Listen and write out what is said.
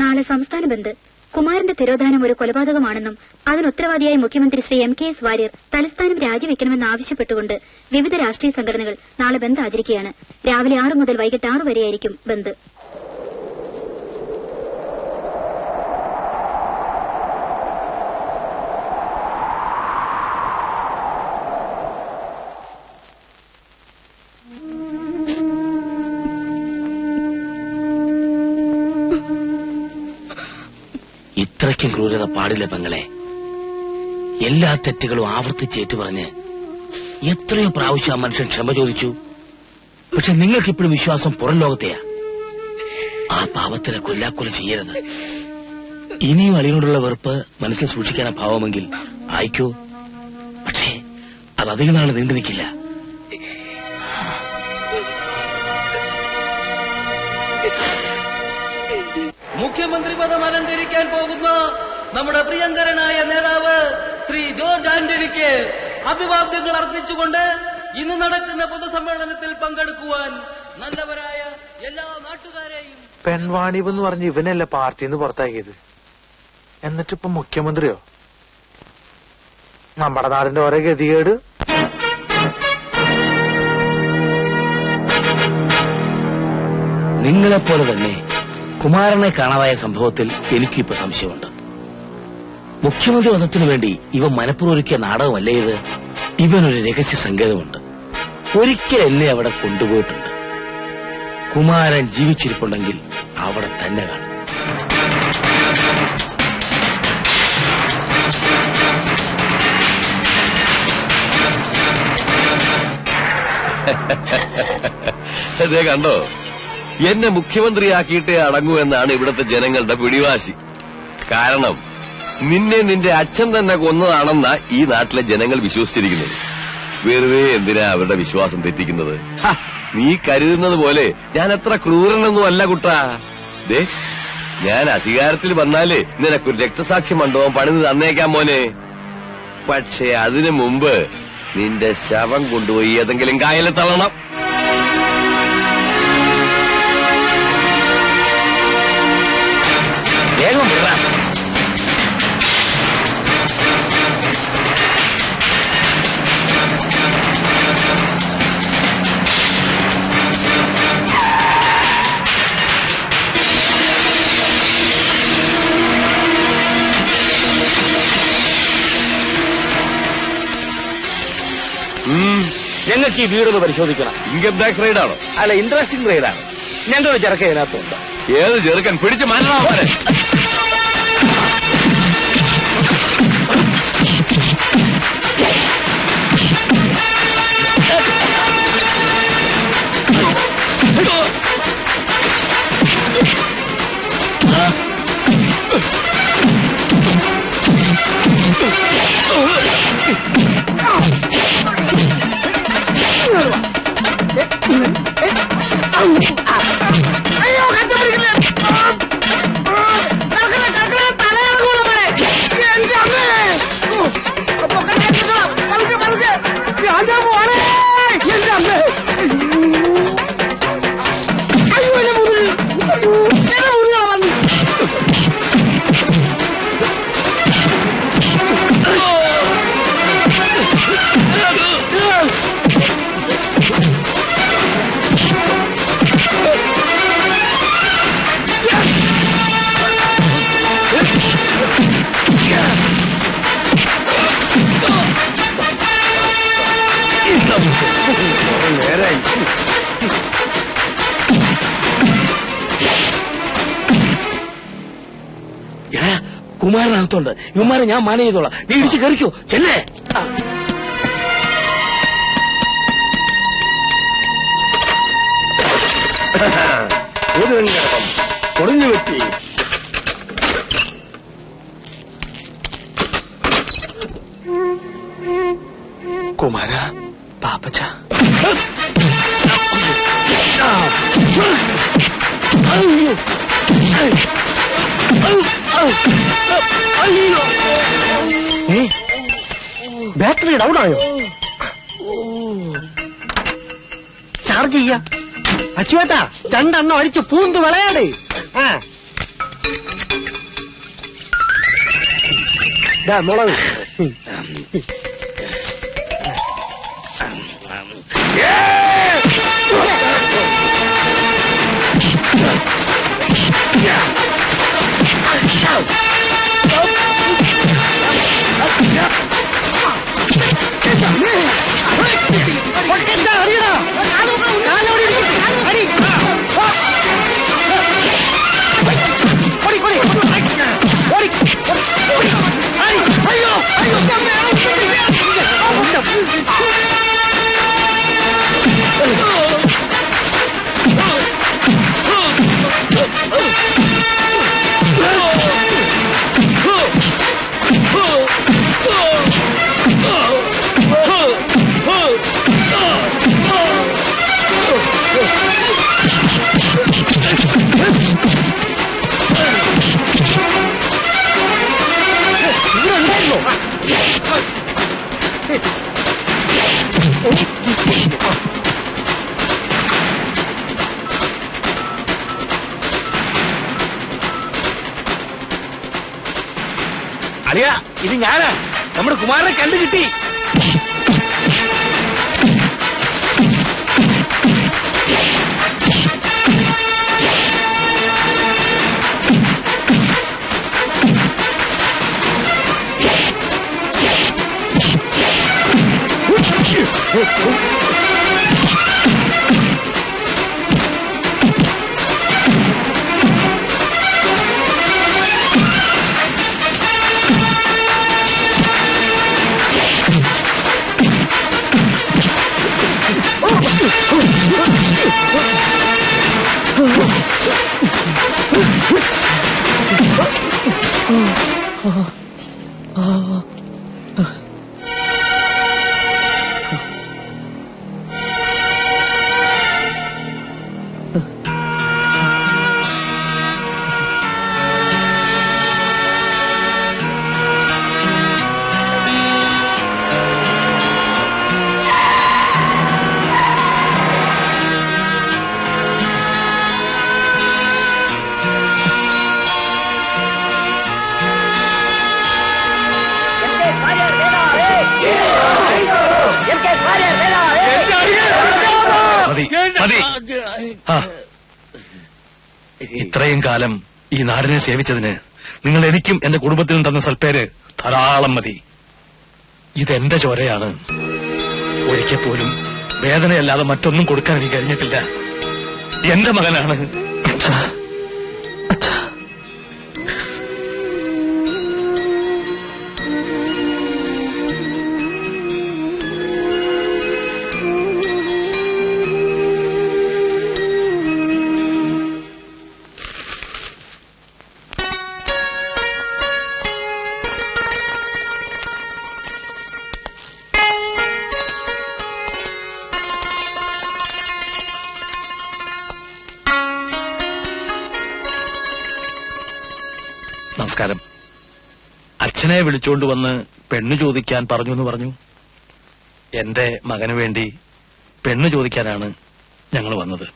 നാളെ സംസ്ഥാന ബന്ദ്. കുമാരന്റെ തിരോധാനം ഒരു കൊലപാതകമാണെന്നും അതിന് ഉത്തരവാദിയായ മുഖ്യമന്ത്രി ശ്രീ MKS വാര്യർ തലസ്ഥാനം രാജിവെക്കണമെന്ന് ആവശ്യപ്പെട്ടുകൊണ്ട് വിവിധ രാഷ്ട്രീയ സംഘടനകൾ നാളെ ബന്ദ് ആചരിക്കുകയാണ്. രാവിലെ 6 മുതൽ വൈകിട്ട് 6 വരെയായിരിക്കും ബന്ദ്. ഇത്രയ്ക്കും ക്രൂരത പാടില്ല പെങ്ങളെ. എല്ലാ തെറ്റുകളും ആവർത്തിച്ചേറ്റു പറഞ്ഞ് എത്രയോ പ്രാവശ്യം ആ മനുഷ്യൻ ക്ഷമ ചോദിച്ചു. പക്ഷെ നിങ്ങൾക്കിപ്പോഴും വിശ്വാസം പുറം ലോകത്തെയാ. ആ പാവത്തിനെ കൊല്ലാക്കൊല ചെയ്യരുത്. ഇനിയും അളിയോടുള്ള വെറുപ്പ് മനസ്സിൽ സൂക്ഷിക്കാനാ ഭാവമെങ്കിൽ ആയിക്കോ. പക്ഷേ അത് അധികം നാൾ നീണ്ടു നിൽക്കില്ല. മുഖ്യമന്ത്രി പദം അലങ്കരിക്കാൻ പോകുന്ന നമ്മുടെ പ്രിയങ്കരനായ നേതാവ് ശ്രീ ജോർജ് ആന്റണിക്ക് അഭിവാദ്യങ്ങൾ അർപ്പിച്ചുകൊണ്ട് ഇന്ന് നടക്കുന്ന പൊതുസമ്മേളനത്തിൽ പങ്കെടുക്കുവാൻ നല്ലവരായ എല്ലാ നാട്ടുകാരെയും. പെൺവാണിബ് എന്ന് പറഞ്ഞ് ഇവനല്ലേ പാർട്ടിന്ന് പുറത്താക്കിയത്. എന്നിട്ടിപ്പൊ മുഖ്യമന്ത്രിയോ? നമ്മുടെ നാടിന്റെ ഓരോ ഗതികേട്. നിങ്ങളെപ്പോലെ തന്നെ കുമാരനെ കാണാതായ സംഭവത്തിൽ എനിക്കിപ്പോ സംശയമുണ്ട്. മുഖ്യമന്ത്രി വധത്തിനു വേണ്ടി ഇവ മനഃപൂർവ്വം നാടകമല്ലേ ഇത്? ഇവനൊരു രഹസ്യ സങ്കേതമുണ്ട്. ഒരിക്കൽ എന്നെ അവിടെ കൊണ്ടുപോയിട്ടുണ്ട്. കുമാരൻ ജീവിച്ചിരിപ്പുണ്ടെങ്കിൽ അവിടെ തന്നെ കാണും. കണ്ടോ, എന്നെ മുഖ്യമന്ത്രിയാക്കിയിട്ടേ അടങ്ങൂ എന്നാണ് ഇവിടുത്തെ ജനങ്ങളുടെ പിടിവാശി. കാരണം നിന്നെ നിന്റെ അച്ഛൻ തന്നെ കൊന്നതാണെന്നാ ഈ നാട്ടിലെ ജനങ്ങൾ വിശ്വസിച്ചിരിക്കുന്നത്. വെറുതെ എന്തിനാ അവരുടെ വിശ്വാസം തെറ്റിക്കുന്നത്? നീ കരുതുന്നത് പോലെ ഞാൻ എത്ര ക്രൂരനൊന്നും അല്ല കുട്ടാ. ദേ, ഞാൻ അധികാരത്തിൽ വന്നാലേ നിനക്കൊരു രക്തസാക്ഷി മണ്ഡപം പണിത് തന്നേക്കാം മോനെ. പക്ഷെ അതിനു മുമ്പ് നിന്റെ ശവം കൊണ്ടുപോയി ഏതെങ്കിലും കായലിൽ തള്ളണം. വേഗം വിടാം. ഞങ്ങൾക്ക് ഈ വീടൊന്ന് പരിശോധിക്കണം. ഇൻകം ടാക്സ് റെയ്ഡാണോ? അല്ല, ഇൻട്രസ്റ്റിംഗ് റെയ്ഡാണ്. ഞങ്ങളൊരു ചെറുക്ക ഇതിനകത്തുണ്ട്. ഏത് ചെറുക്കൻ? പിടിച്ചു മാറ്റണം. കുമാരനകത്തുണ്ട്. ഇവന്മാരെ ഞാൻ മാനേജ് ചെയ്തോളാം. നീ ഇടിച്ച് കയറിക്കോ. ചെല്ലേ. പൊടിഞ്ഞു വെട്ടി. കുമാര, പാപ്പച്ച, ബാറ്ററി ഡൗൺ ആയോ? ചാർജ് ചെയ്യാ. അച്ചുവേട്ടാ, 2 എണ്ണം അടിച്ച് പൂന്ത് വിളയാടേ. മുളക് അറിയാ, ഇത് ഞാനാ. നമ്മുടെ കുമാരനെ കണ്ടു കിട്ടി. ഇത്രയും കാലം ഈ നാടിനെ സേവിച്ചതിന് നിങ്ങൾ എനിക്കും എന്റെ കുടുംബത്തിനും തന്ന സൽപ്പേര് ധാരാളം മതി. ഇതെന്റെ ചോരയാണ്. ഒരിക്കൽ പോലും വേദനയല്ലാതെ മറ്റൊന്നും കൊടുക്കാൻ എനിക്ക് കഴിഞ്ഞിട്ടില്ല. എന്റെ മകനാണ്. നമസ്കാരം. അച്ഛനെ വിളിച്ചോണ്ട് വന്ന് പെണ്ണു ചോദിക്കാൻ പറഞ്ഞു എന്ന് പറഞ്ഞു. എന്റെ മകന് വേണ്ടി പെണ്ണു ചോദിക്കാനാണ് ഞങ്ങൾ വന്നത്.